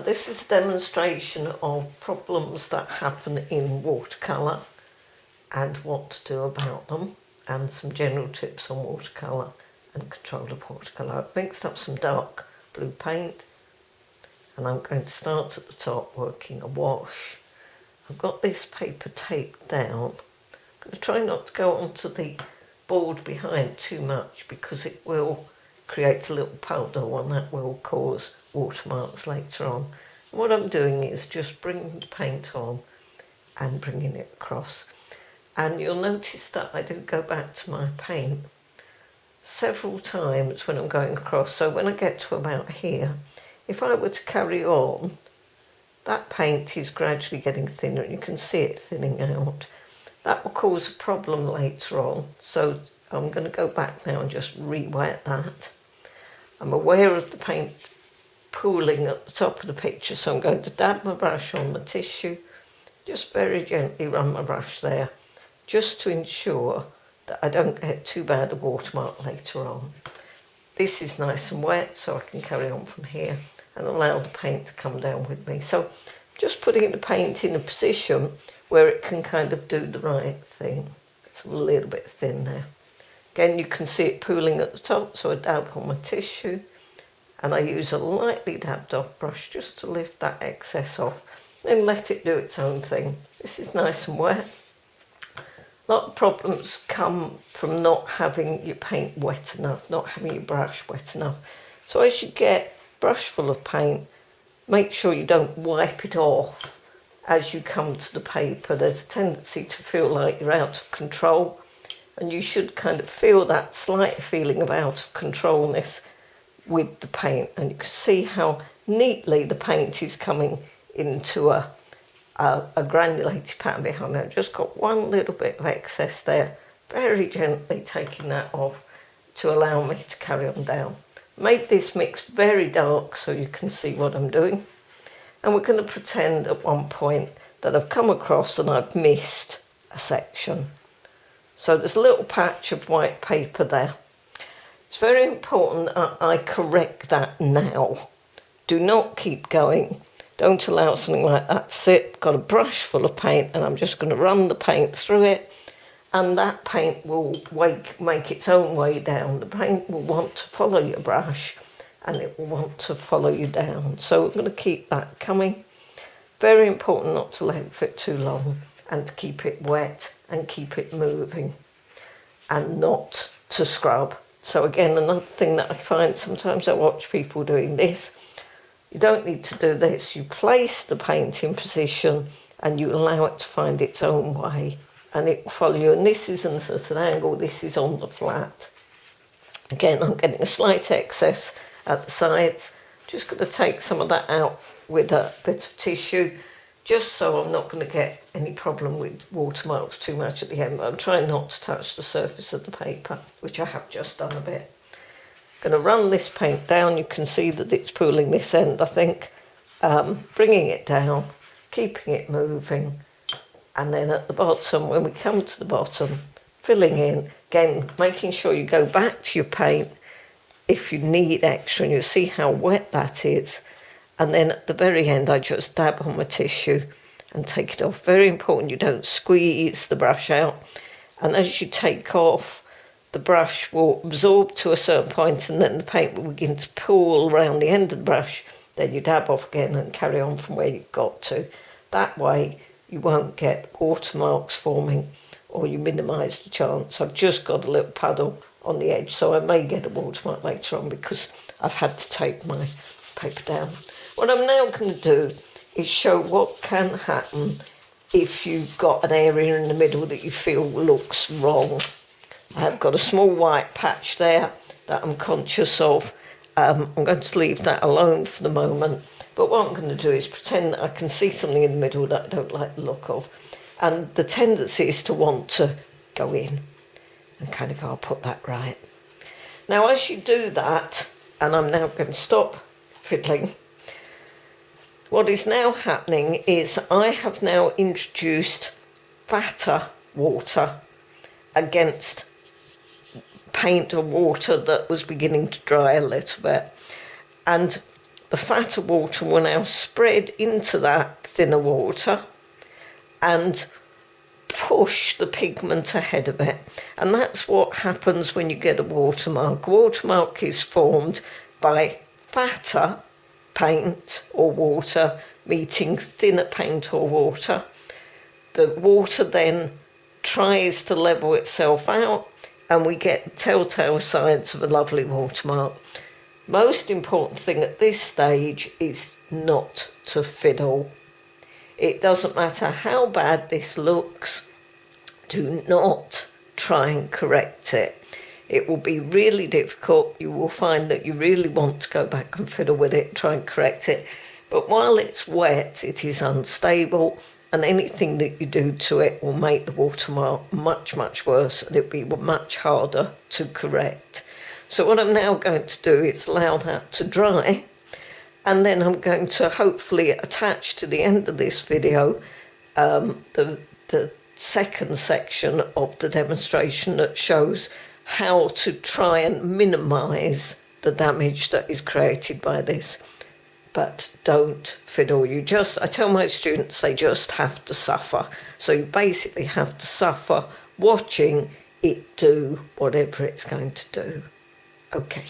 This is a demonstration of problems that happen in watercolour and what to do about them, and some general tips on watercolour and control of watercolour. I've mixed up some dark blue paint and I'm going to start at the top working a wash. I've got this paper taped down. I'm going to try not to go onto the board behind too much because it will create a little puddle and that will cause watermarks later on. And what I'm doing is just bringing the paint on and bringing it across. And you'll notice that I do go back to my paint several times when I'm going across. So when I get to about here, if I were to carry on, that paint is gradually getting thinner and you can see it thinning out. That will cause a problem later on. So I'm going to go back now and just re-wet that. I'm aware of the paint pooling at the top of the picture, so I'm going to dab my brush on the tissue, just very gently run my brush there, just to ensure that I don't get too bad a watermark later on. This is nice and wet, so I can carry on from here and allow the paint to come down with me. So just putting the paint in a position where it can kind of do the right thing. It's a little bit thin there. Again, you can see it pooling at the top, so I dab on my tissue and I use a lightly dabbed off brush just to lift that excess off and let it do its own thing. This is nice and wet. A lot of problems come from not having your paint wet enough, not having your brush wet enough. So as you get a brush full of paint, make sure you don't wipe it off as you come to the paper. There's a tendency to feel like you're out of control. And you should kind of feel that slight feeling of out of controlness with the paint. And you can see how neatly the paint is coming into a granulated pattern behind there. I've just got one little bit of excess there, very gently taking that off to allow me to carry on down. Made this mix very dark so you can see what I'm doing. And we're going to pretend at one point that I've come across and I've missed a section. So there's a little patch of white paper there. It's very important that I correct that now. Do not keep going. Don't allow something like that to sit. Got a brush full of paint and I'm just going to run the paint through it, and that paint will make its own way down. The paint will want to follow your brush and it will want to follow you down. So we're going to keep that coming. Very important not to let it fit too long and to keep it wet and keep it moving and not to scrub. So again, another thing that I find sometimes I watch people doing this, you don't need to do this. You place the paint in position and you allow it to find its own way and it will follow you. And this isn't at an angle, this is on the flat. Again, I'm getting a slight excess at the sides. Just going to take some of that out with a bit of tissue, just so I'm not going to get any problem with watermarks too much at the end. But I'm trying not to touch the surface of the paper, which I have just done a bit. Going to run this paint down. You can see that it's pooling this end, I think. Bringing it down, keeping it moving. And then at the bottom, when we come to the bottom, filling in. Again, making sure you go back to your paint if you need extra, and you'll see how wet that is. And then at the very end, I just dab on my tissue and take it off. Very important you don't squeeze the brush out. And as you take off, the brush will absorb to a certain point and then the paint will begin to pool around the end of the brush. Then you dab off again and carry on from where you've got to. That way you won't get watermarks forming or you minimise the chance. I've just got a little puddle on the edge, so I may get a watermark later on because I've had to take my paper down. What I'm now going to do is show what can happen if you've got an area in the middle that you feel looks wrong. I have got a small white patch there that I'm conscious of. I'm going to leave that alone for the moment. But what I'm going to do is pretend that I can see something in the middle that I don't like the look of. And the tendency is to want to go in and kind of go, I'll put that right. Now, as you do that, and I'm now going to stop fiddling, what is now happening is I have now introduced fatter water against paint or water that was beginning to dry a little bit. And the fatter water will now spread into that thinner water and push the pigment ahead of it. And that's what happens when you get a watermark. A watermark is formed by fatter paint or water meeting thinner paint or water. The water then tries to level itself out and we get telltale signs of a lovely watermark. Most important thing at this stage is not to fiddle. It doesn't matter how bad this looks, do not try and correct it. It will be really difficult. You will find that you really want to go back and fiddle with it, try and correct it. But while it's wet, it is unstable, and anything that you do to it will make the watermark much, much worse, and it'll be much harder to correct. So what I'm now going to do is allow that to dry, and then I'm going to hopefully attach to the end of this video the second section of the demonstration that shows how to try and minimise the damage that is created by this. But don't fiddle. I tell my students they just have to suffer. So you basically have to suffer watching it do whatever it's going to do. Okay.